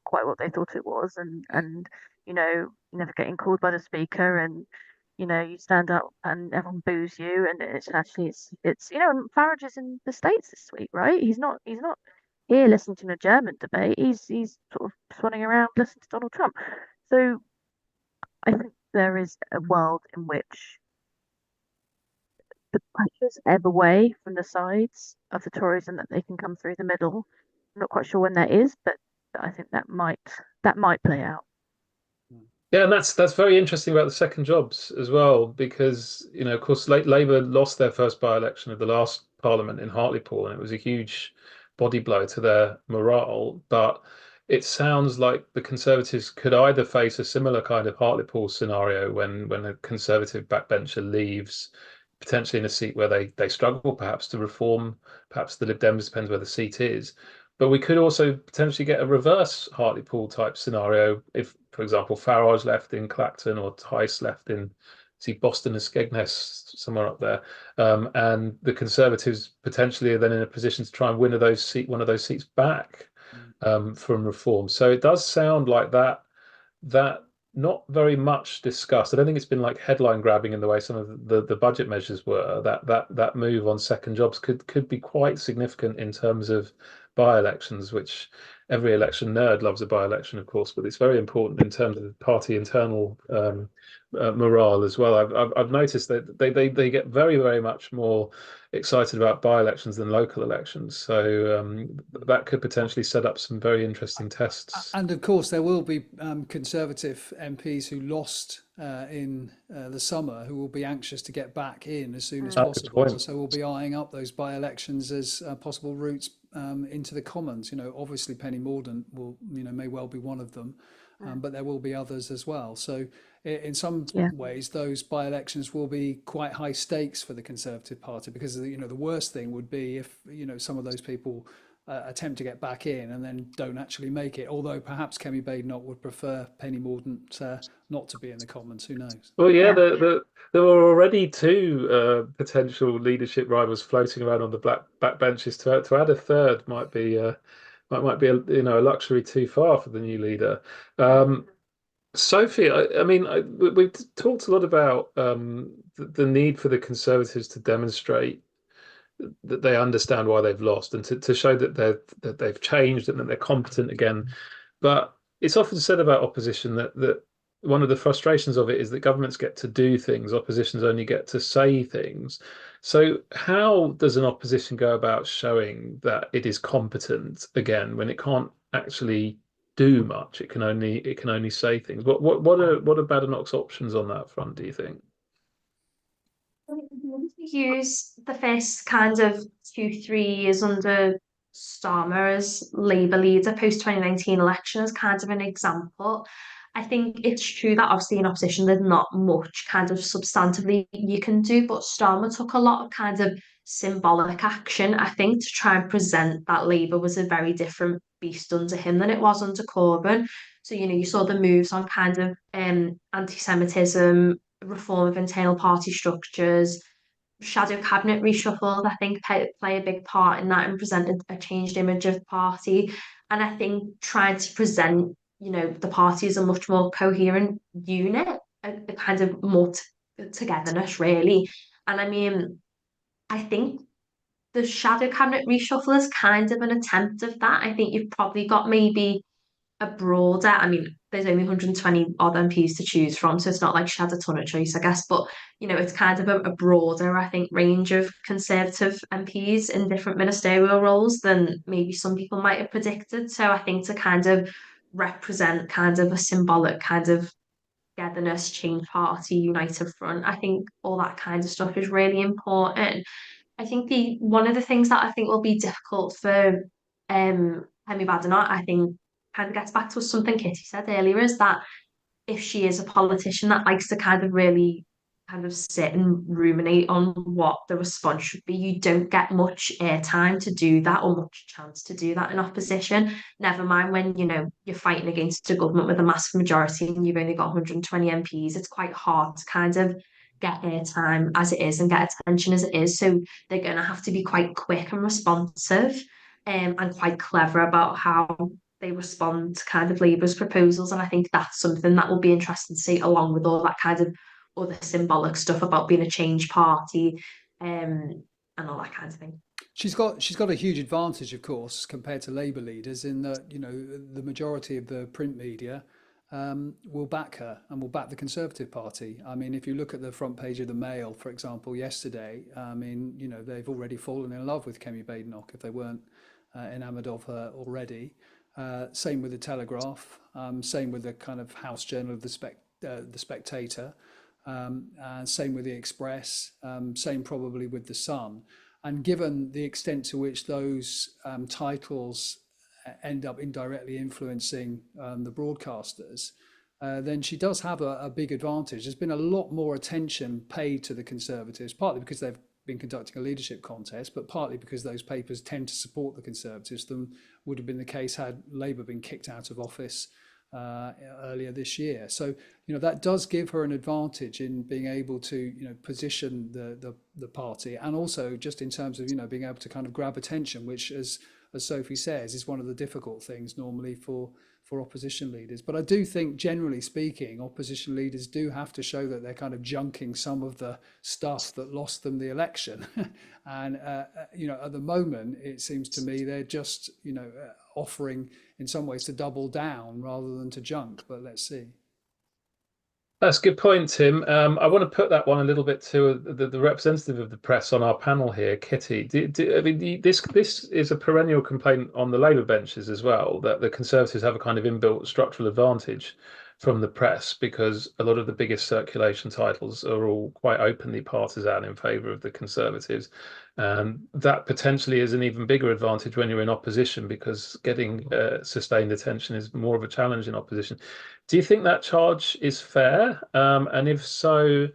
quite what they thought it was, and never getting called by the speaker, and you stand up and everyone boos you, and and Farage is in the States this week, right? He's not here listening to a German debate. He's sort of swanning around listening to Donald Trump. So I think there is a world in which the pressures ebb away from the sides of the Tories and that they can come through the middle. I'm not quite sure when that is, but I think that might play out. Yeah, and that's very interesting about the second jobs as well, because of course, Labour lost their first by-election of the last Parliament in Hartlepool, and it was a huge body blow to their morale. But it sounds like the Conservatives could either face a similar kind of Hartlepool scenario when a Conservative backbencher leaves, potentially in a seat where they struggle perhaps to reform, perhaps the Lib Dems, depends where the seat is. But we could also potentially get a reverse Hartlepool type scenario if, for example, Farage left in Clacton or Tice left in, see, Boston and Skegness, somewhere up there, and the Conservatives potentially are then in a position to try and win one of those seats back from reform. So it does sound like that not very much discussed. I don't think it's been like headline grabbing in the way some of the budget measures were. That move on second jobs could be quite significant in terms of by-elections, which every election nerd loves a by-election, of course, but it's very important in terms of party internal morale as well. I've noticed that they get very, very much more excited about by-elections than local elections. So that could potentially set up some very interesting tests. And of course, there will be Conservative MPs who lost in the summer who will be anxious to get back in as soon as Good possible. point. So we'll be eyeing up those by-elections as possible routes into the Commons. Obviously Penny Mordaunt may well be one of them, but there will be others as well. So in some Yeah. ways, those by-elections will be quite high stakes for the Conservative Party, because the worst thing would be if some of those people attempt to get back in and then don't actually make it. Although perhaps Kemi Badenoch would prefer Penny Mordaunt not to be in the Commons. Who knows? Well, yeah, Yeah. there were already two potential leadership rivals floating around on the backbenches. To add a third might be a luxury too far for the new leader. Sophie, I mean, we've talked a lot about the need for the Conservatives to demonstrate that they understand why they've lost, and to show that they've changed and that they're competent again. But it's often said about opposition that one of the frustrations of it is that governments get to do things, oppositions only get to say things. So how does an opposition go about showing that it is competent again when it can't actually do much? It can only say things. What are Badenoch's options on that front, do you think? Use the first kind of 2, 3 years under Starmer as Labour leader post 2019 election as kind of an example. I think it's true that obviously in opposition there's not much kind of substantively you can do, but Starmer took a lot of kind of symbolic action, I think, to try and present that Labour was a very different beast under him than it was under Corbyn. So, you saw the moves on kind of anti-Semitism, reform of internal party structures, shadow cabinet reshuffle, I think, play a big part in that and presented a changed image of the party. And I think trying to present, the party as a much more coherent unit, a kind of more togetherness, really. And I mean, I think the shadow cabinet reshuffle is kind of an attempt of that. I think you've probably got maybe a broader, I mean, there's only 120 odd MPs to choose from, so it's not like she had a ton of choice, I guess, but it's kind of a broader, I think, range of Conservative MPs in different ministerial roles than maybe some people might have predicted. So I think to kind of represent kind of a symbolic kind of togetherness, change party, united front, I think all that kind of stuff is really important. I think the one of the things that I think will be difficult for Kemi Badenoch, I think kind of gets back to something Kitty said earlier, is that if she is a politician that likes to kind of really kind of sit and ruminate on what the response should be, you don't get much airtime to do that or much chance to do that in opposition. Never mind when, you're fighting against a government with a massive majority and you've only got 120 MPs. It's quite hard to kind of get airtime as it is and get attention as it is. So they're going to have to be quite quick and responsive, and quite clever about how they respond to kind of Labour's proposals. And I think that's something that will be interesting to see, along with all that kind of other symbolic stuff about being a change party, and all that kind of thing. She's got a huge advantage, of course, compared to Labour leaders in that, the majority of the print media will back her and will back the Conservative Party. I mean, if you look at the front page of the Mail, for example, yesterday, I mean, they've already fallen in love with Kemi Badenoch if they weren't enamoured of her already. Same with the Telegraph, same with the kind of house journal of the Spectator, same with the Express, same probably with the Sun. And given the extent to which those titles end up indirectly influencing the broadcasters, then she does have a big advantage. There's been a lot more attention paid to the Conservatives, partly because they've been conducting a leadership contest, but partly because those papers tend to support the Conservatives than would have been the case had Labour been kicked out of office earlier this year. So that does give her an advantage in being able to position the party, and also just in terms of being able to kind of grab attention, which as Sophie says is one of the difficult things normally for opposition leaders. But I do think, generally speaking, opposition leaders do have to show that they're kind of junking some of the stuff that lost them the election. And at the moment it seems to me they're just offering in some ways to double down rather than to junk. But let's see. That's a good point, Tim. I want to put that one a little bit to the representative of the press on our panel here, Kitty. I mean, this is a perennial complaint on the Labour benches as well, that the Conservatives have a kind of inbuilt structural advantage from the press because a lot of the biggest circulation titles are all quite openly partisan in favour of the Conservatives. That potentially is an even bigger advantage when you're in opposition, because getting sustained attention is more of a challenge in opposition. Do you think that charge is fair? And if so,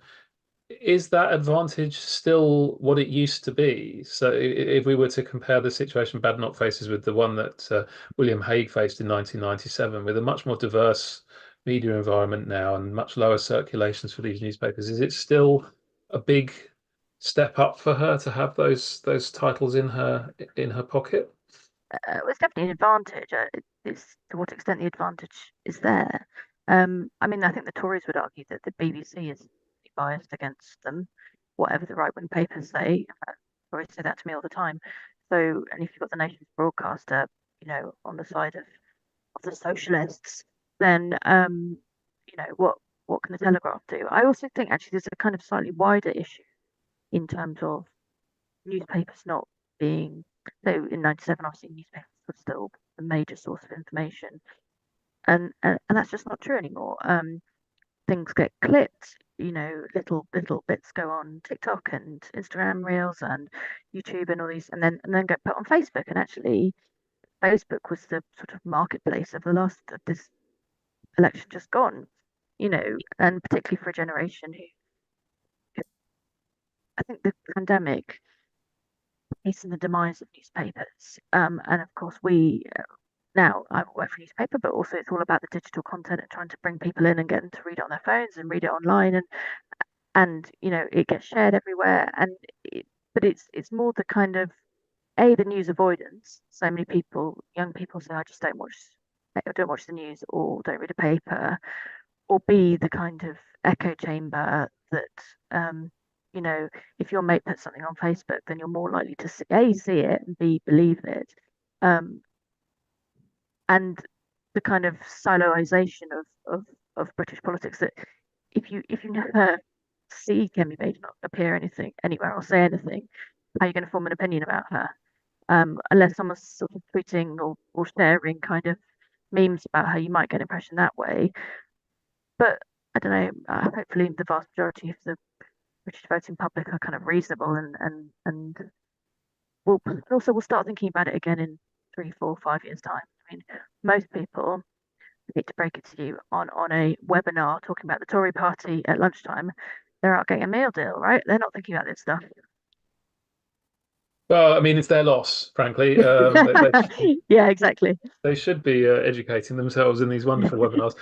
is that advantage still what it used to be? So if we were to compare the situation Badenoch faces with the one that William Hague faced in 1997, with a much more diverse media environment now and much lower circulations for these newspapers, is it still a big step up for her to have those titles in her pocket? It's definitely an advantage. It's to what extent the advantage is there. I mean, I think the Tories would argue that the BBC is biased against them, whatever the right-wing papers say. Tories say that to me all the time. So, and if you've got the nation's broadcaster, on the side of the socialists, then what can the Telegraph do? I also think actually there's a kind of slightly wider issue in terms of newspapers not being. So in '97, obviously newspapers were still the major source of information, and that's just not true anymore. Things get clipped, little bits go on TikTok and Instagram Reels and YouTube and all these, and then get put on Facebook. And actually, Facebook was the sort of marketplace of this election just gone, and particularly for a generation who, I think the pandemic hastened the demise of newspapers. And of course, now I work for a newspaper, but also it's all about the digital content and trying to bring people in and get them to read it on their phones and read it online, and it gets shared everywhere. But it's more the kind of the news avoidance. So many people, young people, say I just don't watch the news or don't read a paper, or B, the kind of echo chamber that if your mate puts something on Facebook, then you're more likely to see it and B, believe it. And the kind of siloization of British politics, that if you never see Kemi Badenoch appear anywhere or say anything, how are you going to form an opinion about her? Unless someone's sort of tweeting or sharing kind of memes about her, you might get an impression that way. But I don't know. Hopefully, the vast majority of the British voting public are kind of reasonable and we'll start thinking about it again in 3, 4, 5 years' time. I mean, most people, I hate to break it to you, on a webinar talking about the Tory party at lunchtime, they're out getting a meal deal, right? They're not thinking about this stuff. Well, I mean, it's their loss, frankly. Yeah, exactly. They should be educating themselves in these wonderful webinars.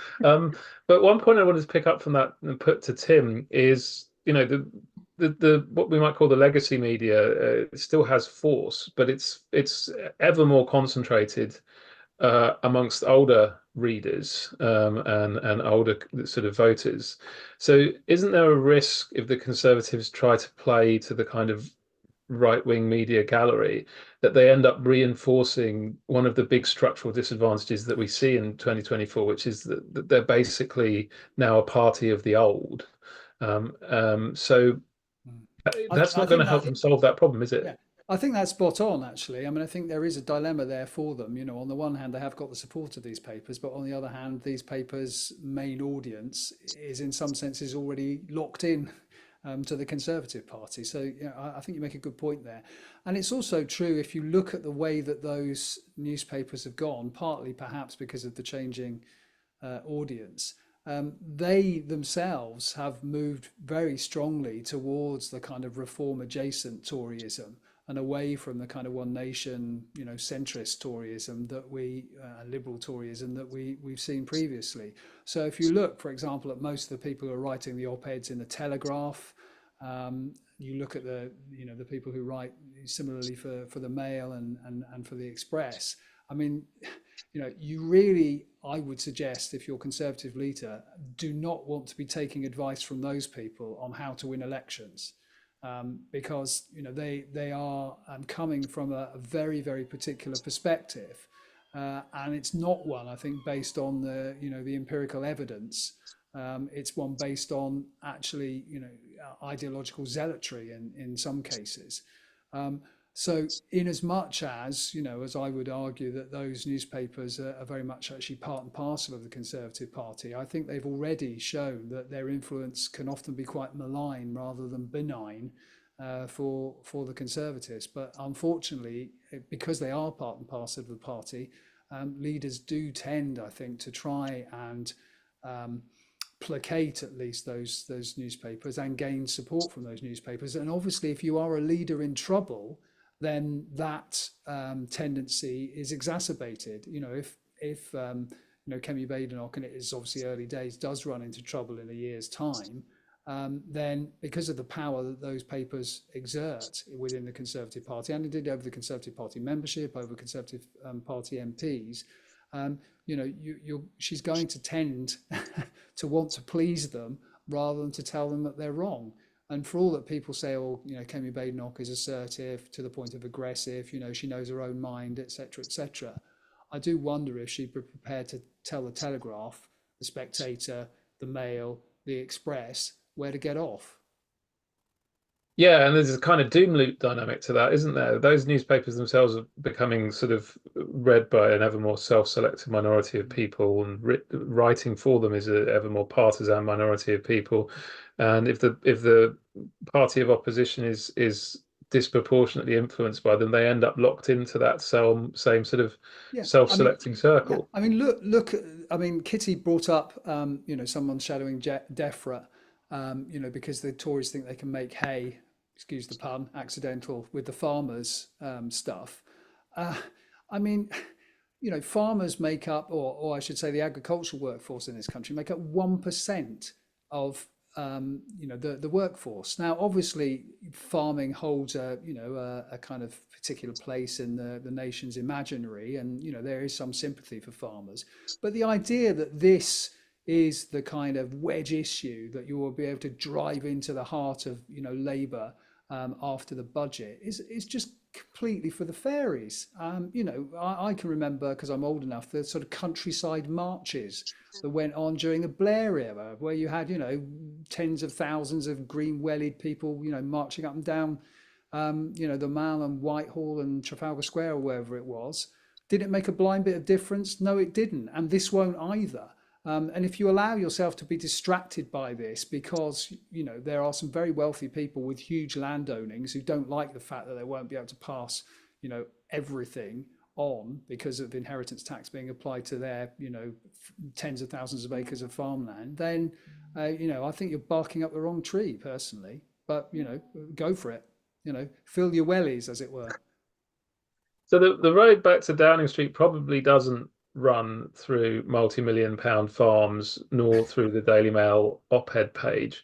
But one point I wanted to pick up from that and put to Tim is, the what we might call the legacy media still has force, but it's ever more concentrated amongst older readers and older sort of voters. So isn't there a risk if the Conservatives try to play to the kind of right-wing media gallery that they end up reinforcing one of the big structural disadvantages that we see in 2024, which is that they're basically now a party of the old. So that's not going to help them solve that problem, is it? Yeah, I think that's spot on, actually. I mean, I think there is a dilemma there for them. On the one hand, they have got the support of these papers, but on the other hand, these papers' main audience is in some senses already locked in to the Conservative Party. So I think you make a good point there. And it's also true if you look at the way that those newspapers have gone, partly perhaps because of the changing audience. They themselves have moved very strongly towards the kind of reform adjacent Toryism and away from the kind of one nation, centrist Toryism that liberal Toryism that we've seen previously. So if you look, for example, at most of the people who are writing the op-eds in the Telegraph, you look at the people who write similarly for the Mail and for the Express. I mean, you really, I would suggest, if you're a Conservative leader, do not want to be taking advice from those people on how to win elections, because they are coming from a very, very particular perspective, and it's not one, I think, based on the empirical evidence. It's one based on actually ideological zealotry in some cases. So in as much as, as I would argue that those newspapers are very much actually part and parcel of the Conservative Party, I think they've already shown that their influence can often be quite malign rather than benign for the Conservatives. But unfortunately, because they are part and parcel of the party, leaders do tend, I think, to try and placate at least those newspapers and gain support from those newspapers. And obviously, if you are a leader in trouble, then that tendency is exacerbated. If Kemi Badenoch, and it is obviously early days, does run into trouble in a year's time, then because of the power that those papers exert within the Conservative Party and indeed over the Conservative Party membership, over Conservative Party MPs, she's going to tend to want to please them rather than to tell them that they're wrong. And for all that people say, Kemi Badenoch is assertive to the point of aggressive, she knows her own mind, etc., etc. I do wonder if she'd be prepared to tell the Telegraph, the Spectator, the Mail, the Express where to get off. Yeah, and there's a kind of doom loop dynamic to that, isn't there? Those newspapers themselves are becoming sort of read by an ever more self-selected minority of people, and writing for them is an ever more partisan minority of people. And if the party of opposition is disproportionately influenced by them, they end up locked into that same sort of self-selecting circle. Yeah. I mean, look. I mean, Kitty brought up, someone shadowing DEFRA, because the Tories think they can make hay, excuse the pun, accidental, with the farmers stuff. I mean, farmers make up, or I should say the agricultural workforce in this country make up 1% of the workforce. Now, obviously, farming holds a kind of particular place in the nation's imaginary, and there is some sympathy for farmers. But the idea that this is the kind of wedge issue that you will be able to drive into the heart of Labour after the budget is just completely for the fairies. I can remember, because I'm old enough, the sort of countryside marches that went on during the Blair era, where you had tens of thousands of green-wellied people marching up and down the Mall and Whitehall and Trafalgar Square or wherever it was. Did it make a blind bit of difference? No, it didn't, and this won't either. And if you allow yourself to be distracted by this, because there are some very wealthy people with huge land ownings who don't like the fact that they won't be able to pass everything on because of inheritance tax being applied to their tens of thousands of acres of farmland, then I think you're barking up the wrong tree personally. But go for it. Fill your wellies, as it were. So the road back to Downing Street probably doesn't run through multi-million-pound farms nor through the Daily Mail op-ed page.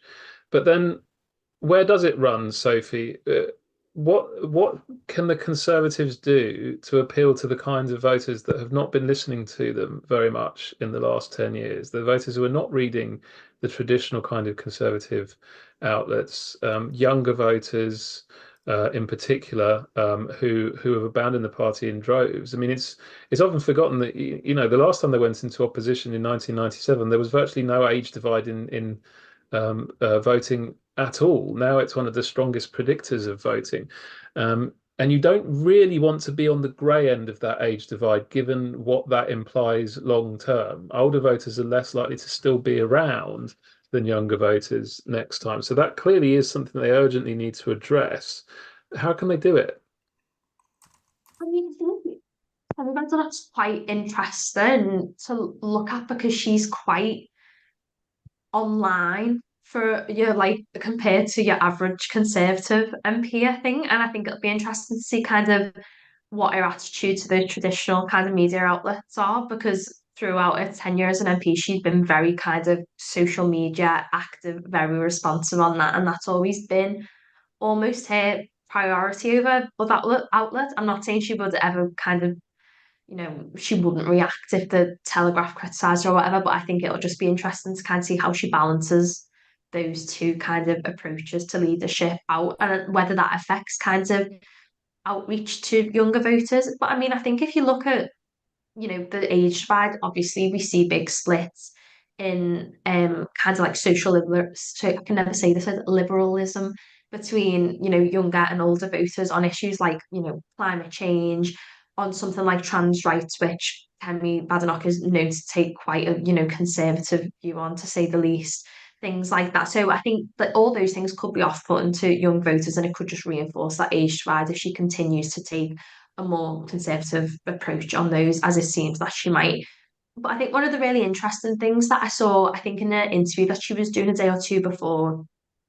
But then where does it run, Sophie? What can the Conservatives do to appeal to the kinds of voters that have not been listening to them very much in the last 10 years? The voters who are not reading the traditional kind of Conservative outlets, younger voters, in particular, who have abandoned the party in droves. I mean, it's often forgotten that the last time they went into opposition in 1997, there was virtually no age divide in voting at all. Now it's one of the strongest predictors of voting. And you don't really want to be on the grey end of that age divide, given what that implies long term. Older voters are less likely to still be around than younger voters next time. So that clearly is something they urgently need to address. How can they do it? I mean, I think that's quite interesting to look at, because she's quite online for like compared to your average Conservative MP, I think. And I think it'll be interesting to see kind of what her attitude to the traditional kind of media outlets are, because throughout her tenure as an MP, she's been very kind of social media active, very responsive on that, and that's always been almost her priority over other outlets. I'm not saying she would ever kind of, she wouldn't react if the Telegraph criticised her or whatever, but I think it'll just be interesting to kind of see how she balances those two kind of approaches to leadership out, and whether that affects kind of outreach to younger voters. But I mean, I think if you look at, the age divide, obviously we see big splits in kind of like so I can never say this as liberalism between, younger and older voters on issues like, climate change, on something like trans rights, which Kemi Badenoch is known to take quite a, conservative view on, to say the least. Things like that. So I think that all those things could be off-putting to young voters, and it could just reinforce that age divide if she continues to take a more conservative approach on those, as it seems that she might. But I think one of the really interesting things that I saw, I think in an interview that she was doing a day or two before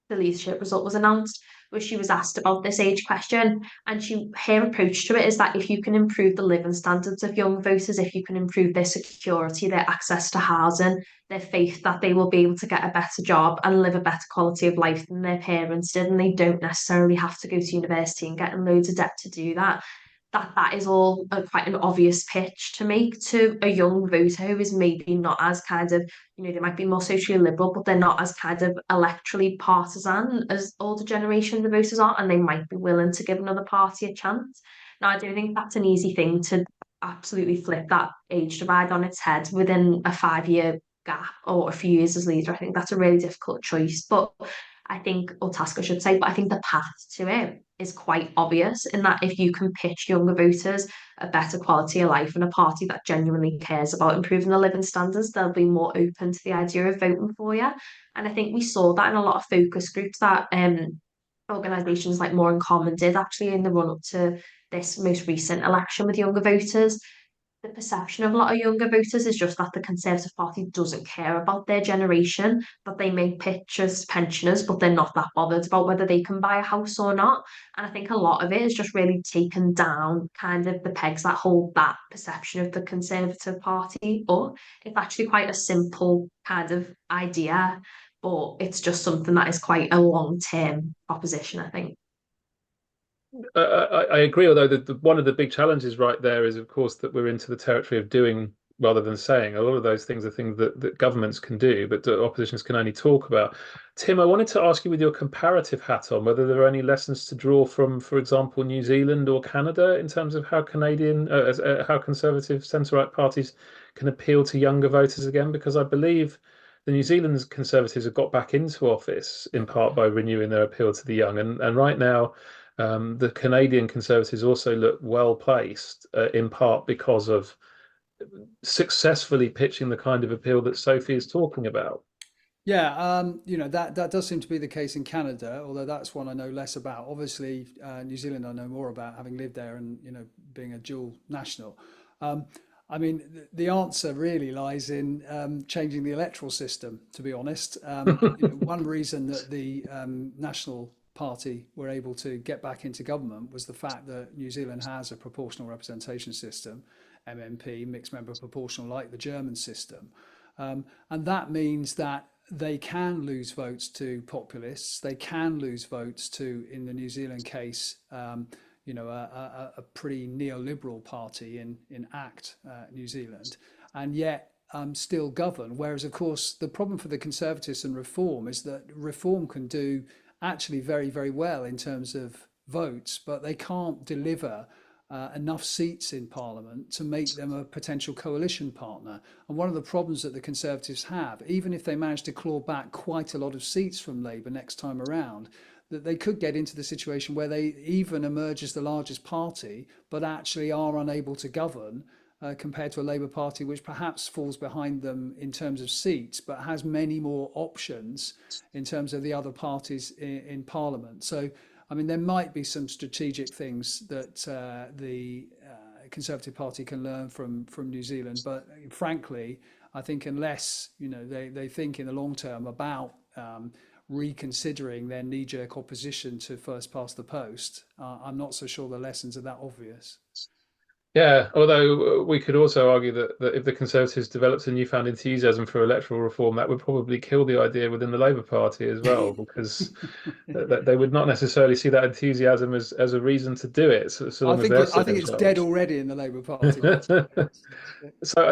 the leadership result was announced, where she was asked about this age question, and her approach to it is that if you can improve the living standards of young voters, if you can improve their security, their access to housing, their faith that they will be able to get a better job and live a better quality of life than their parents did, and they don't necessarily have to go to university and get in loads of debt to do that, that is all quite an obvious pitch to make to a young voter who is maybe not as kind of, they might be more socially liberal, but they're not as kind of electorally partisan as older generations of voters are, and they might be willing to give another party a chance. Now, I don't think that's an easy thing to absolutely flip that age divide on its head within a 5-year gap or a few years as leader. I think that's a really difficult choice, but I think, or task I should say, but I think the path to it is quite obvious, in that if you can pitch younger voters a better quality of life and a party that genuinely cares about improving the living standards, they'll be more open to the idea of voting for you. And I think we saw that in a lot of focus groups that organisations like More in Common did actually in the run up to this most recent election with younger voters. The perception of a lot of younger voters is just that the Conservative Party doesn't care about their generation, that they may pitch as pensioners, but they're not that bothered about whether they can buy a house or not. And I think a lot of it is just really taken down kind of the pegs that hold that perception of the Conservative Party up. It's actually quite a simple kind of idea, but it's just something that is quite a long-term proposition, I think. I agree, although one of the big challenges right there is, of course, that we're into the territory of doing rather than saying. A lot of those things are things that governments can do, but that oppositions can only talk about. Tim, I wanted to ask you, with your comparative hat on, whether there are any lessons to draw from, for example, New Zealand or Canada in terms of how how Conservative centre-right parties can appeal to younger voters again, because I believe the New Zealand Conservatives have got back into office in part by renewing their appeal to the young, and right now the Canadian Conservatives also look well placed, in part because of successfully pitching the kind of appeal that Sophie is talking about. Yeah, that does seem to be the case in Canada, although that's one I know less about. Obviously, New Zealand I know more about, having lived there and being a dual national. Um, I mean, the answer really lies in changing the electoral system. To be honest, one reason that the National Party were able to get back into government was the fact that New Zealand has a proportional representation system, MMP, mixed member proportional, like the German system. And that means that they can lose votes to populists. They can lose votes to, in the New Zealand case, a pretty neoliberal party in ACT, New Zealand, and yet still govern. Whereas, of course, the problem for the Conservatives and Reform is that Reform can do actually very, very well in terms of votes, but they can't deliver enough seats in Parliament to make them a potential coalition partner. And one of the problems that the Conservatives have, even if they manage to claw back quite a lot of seats from Labour next time around, that they could get into the situation where they even emerge as the largest party, but actually are unable to govern compared to a Labour Party, which perhaps falls behind them in terms of seats, but has many more options in terms of the other parties in Parliament. So I mean, there might be some strategic things that the Conservative Party can learn from New Zealand, but frankly, I think unless they think in the long term about reconsidering their knee-jerk opposition to first past the post, I'm not so sure the lessons are that obvious. Yeah, although we could also argue that if the Conservatives developed a newfound enthusiasm for electoral reform, that would probably kill the idea within the Labour Party as well, because they would not necessarily see that enthusiasm as a reason to do it, so long as they're I still think in it's charge. dead already in the Labour Party. So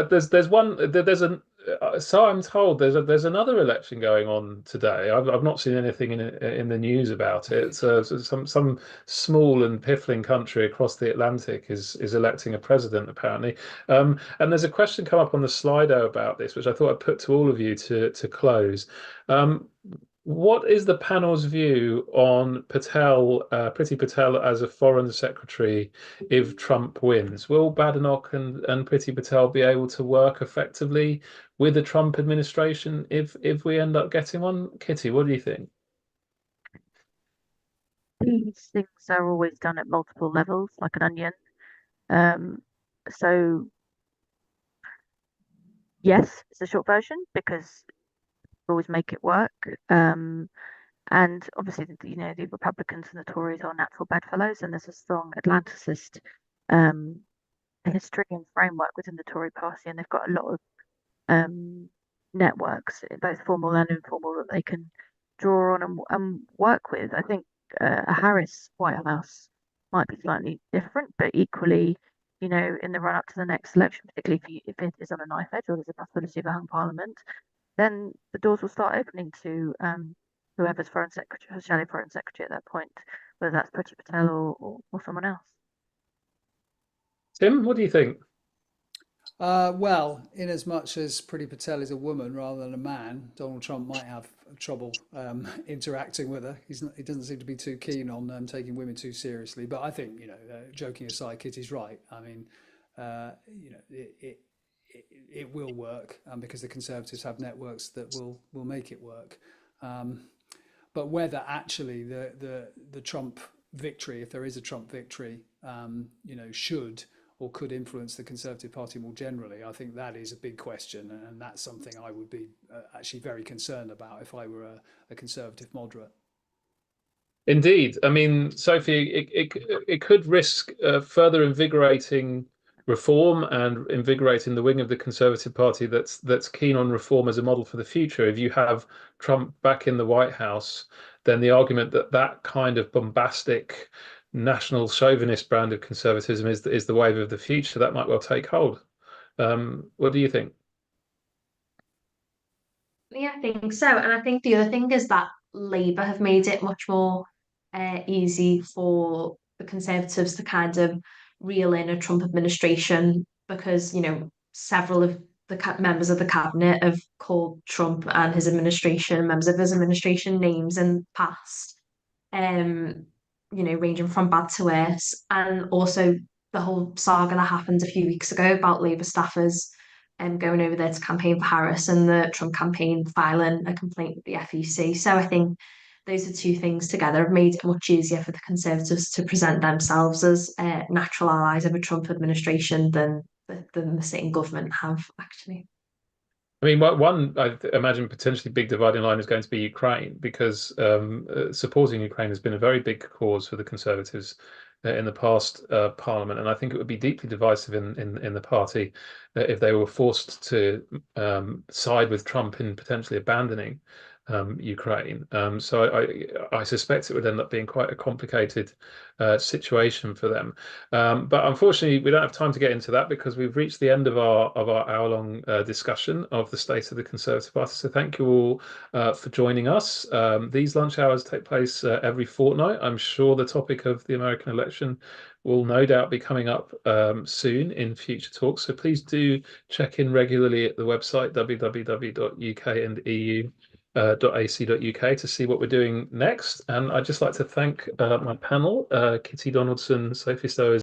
so I'm told there's another election going on today. I've not seen anything in the news about it. So some small and piffling country across the Atlantic is electing a president apparently. And there's a question come up on the Slido about this, which I thought I'd put to all of you to close. What is the panel's view on Priti Patel as a foreign secretary if Trump wins? Will Badenoch and Priti Patel be able to work effectively with the Trump administration if we end up getting one? Kitty, what do you think? These things are always done at multiple levels, like an onion. So yes, it's a short version because always make it work. And obviously, the Republicans and the Tories are natural bedfellows, and there's a strong Atlanticist history and framework within the Tory party, and they've got a lot of networks, both formal and informal, that they can draw on and work with. I think a Harris White House might be slightly different, but equally, in the run up to the next election, particularly if it is on a knife edge or there's a possibility of a hung parliament, then the doors will start opening to whoever's foreign secretary, shadow foreign secretary at that point, whether that's Priti Patel or someone else. Tim, what do you think? Well, in as much as Priti Patel is a woman rather than a man, Donald Trump might have trouble interacting with her. He doesn't seem to be too keen on taking women too seriously. But I think, joking aside, Kitty's right. I mean, it will work because the Conservatives have networks that will make it work. But whether actually the Trump victory, if there is a Trump victory, should or could influence the Conservative Party more generally, I think that is a big question, and that's something I would be actually very concerned about if I were a Conservative moderate. Indeed. I mean, Sophie, it could risk further invigorating reform and invigorating the wing of the Conservative Party that's keen on reform as a model for the future. If you have Trump back in the White House, then the argument that kind of bombastic national chauvinist brand of conservatism is the wave of the future, that might well take hold. What do you think? Yeah, I think so. And I think the other thing is that Labour have made it much more easy for the Conservatives to kind of reel in a Trump administration because, several of the members of the cabinet have called Trump and his administration, members of his administration, names in the past, ranging from bad to worse. And also the whole saga that happened a few weeks ago about Labour staffers going over there to campaign for Harris, and the Trump campaign filing a complaint with the FEC. So I think those are two things together have made it much easier for the Conservatives to present themselves as natural allies of a Trump administration than the sitting government have, actually. I mean, one I imagine potentially big dividing line is going to be Ukraine, because supporting Ukraine has been a very big cause for the Conservatives in the past Parliament, and I think it would be deeply divisive in the party if they were forced to side with Trump in potentially abandoning Ukraine. So I suspect it would end up being quite a complicated situation for them. But unfortunately, we don't have time to get into that because we've reached the end of our hour-long discussion of the state of the Conservative Party. So thank you all for joining us. These lunch hours take place every fortnight. I'm sure the topic of the American election will no doubt be coming up soon in future talks. So please do check in regularly at the website www.ukandeu.ac.uk to see what we're doing next. And I'd just like to thank my panel, Kitty Donaldson, Sophie Stowers,